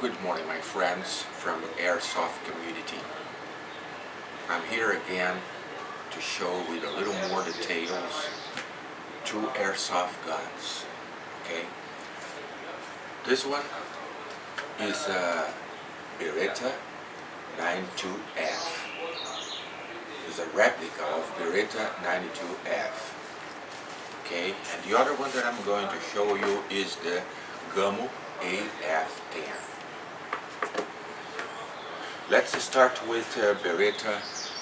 Good morning, my friends from Airsoft community. I'm here again to show with a little more details two Airsoft guns. Okay, this one is a Beretta 92F. It's a replica of Beretta 92F. Okay, and the other one that I'm going to show you is the Gamo AF-10. Let's start with Beretta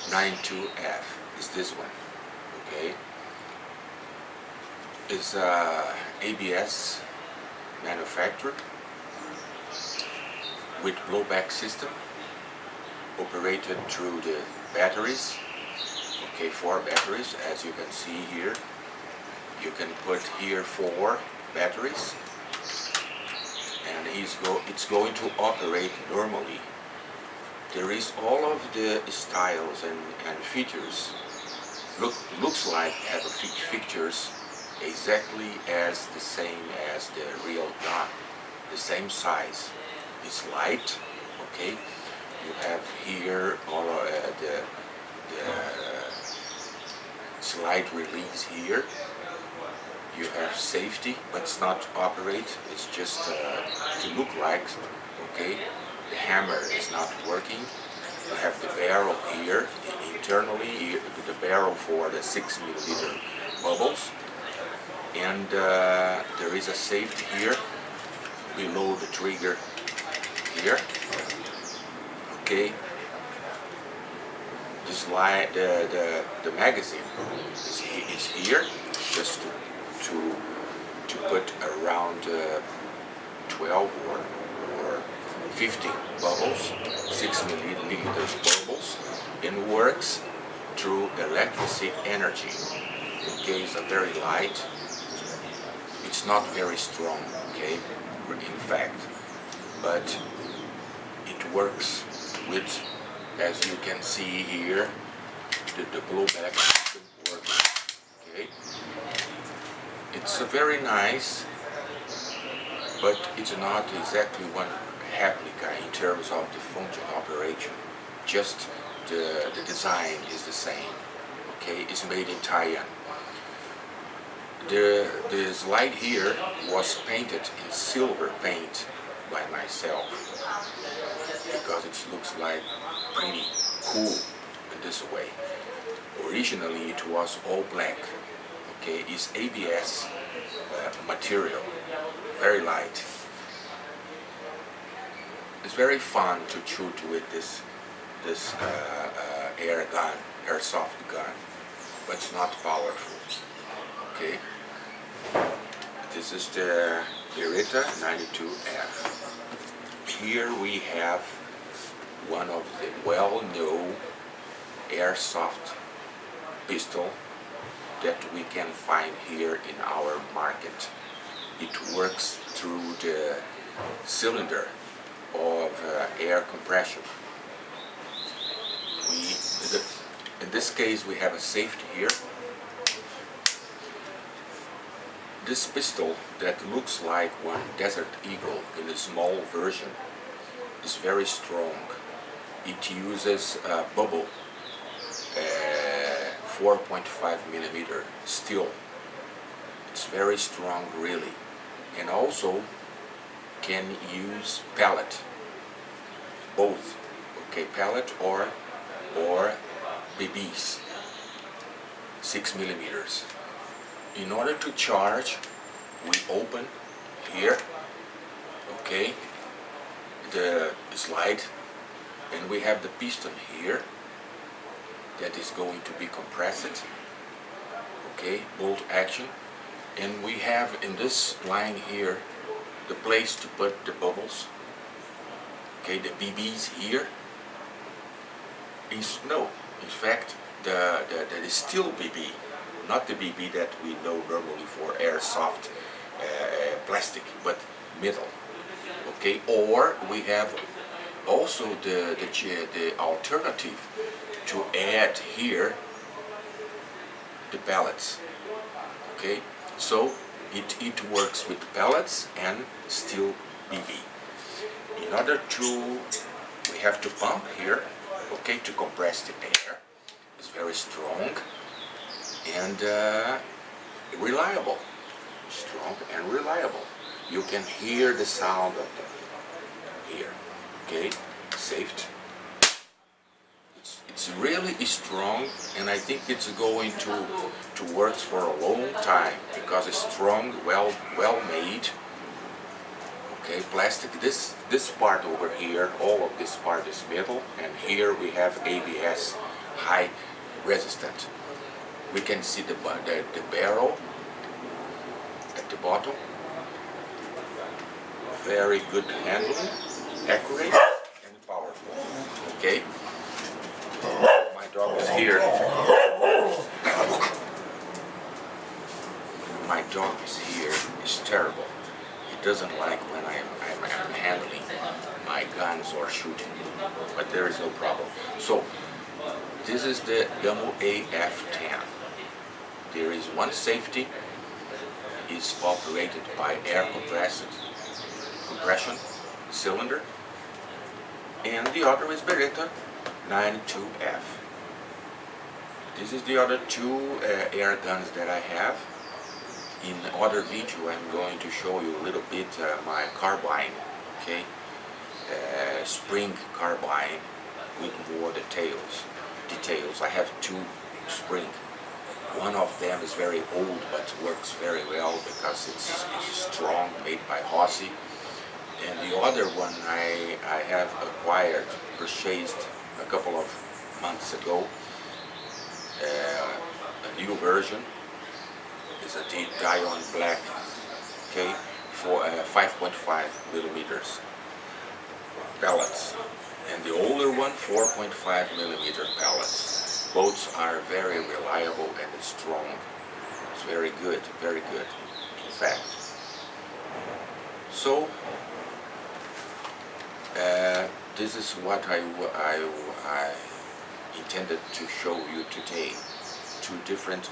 92F. Is this one? Okay, it's ABS manufactured with blowback system, operated through the batteries. Okay, 4 batteries, as you can see here. You can put here 4 batteries, and it's going to operate normally. There is all of the styles and features. Looks like have features exactly as the same as the real gun, the same size. It's light. Okay, you have here all the slide release here. You have safety, but it's not operate. It's just to look like. Okay, the hammer is not working. You have the barrel here internally, the barrel for the 6mm bubbles, and there is a safety here below the trigger here. Okay, the slide, the magazine is here, just to put around 12 or 15 bubbles, 6mm bubbles, and works through electric energy. Okay, it's a very light. It's not very strong. Okay, in fact, but it works with, as you can see here, the blowback system working. Okay, it's very nice, but it's not exactly one replica in terms of the function operation. Just the design is the same. Okay, it's made in Thailand. The slide here was painted in silver paint by myself because it looks like pretty cool in this way. Originally it was all black. Okay, it's ABS material, very light. It's very fun to shoot with this air gun, airsoft gun, but it's not powerful. Okay, this is the Beretta 92F. Here we have one of the well-known airsoft pistol that we can find here in our market. It works through the cylinder of air compression. In this case we have a safety here. This pistol that looks like one Desert Eagle in a small version is very strong. It uses bubble 4.5mm steel. It's very strong really, and also can use pellet, both. Okay, pellet or BBs, 6mm. In order to charge, we open here, okay, the slide, and we have the piston here that is going to be compressed. Okay, bolt action, and we have in this line here the place to put the bubbles. Okay, the BBs here. In fact, the steel BB, not the BB that we know normally for airsoft plastic, but metal. Okay, or we have also the alternative to add here the pellets. Okay, so it works with pellets and steel BB. in order to, we have to pump here, okay, to compress the air. It's very strong and reliable. Strong and reliable. You can hear the sound of the here, okay, safety. It's really strong, and I think it's going to work for a long time because it's strong, well made. Okay, plastic. This part over here, all of this part is metal, and here we have ABS, high resistant. We can see the barrel at the bottom. Very good handling, accurate and powerful. Okay. My dog is here. My dog is here. It's terrible. He doesn't like when I'm handling my guns or shooting, but there is no problem. So this is the Gamo AF-10. There is one safety. It's operated by air compression cylinder, and the other is Beretta 92F. This is the other two air guns that I have. In other video I'm going to show you a little bit my carbine, okay, spring carbine with more details. I have two spring. One of them is very old but works very well because it's strong, made by Hossie. And the other one I have purchased a couple of months ago, a new version. It's a Dion Black, okay, for 5.5 millimeters pellets, and the older one 4.5 millimeter pellets. Both are very reliable and strong. It's very good, in fact. So this is what I intended to show you today. Two different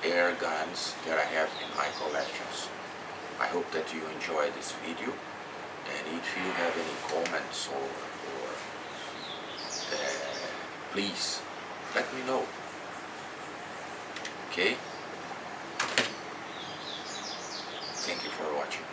air guns that I have in my collections. I hope that you enjoy this video, and if you have any comments or please let me know. Okay? Thank you for watching.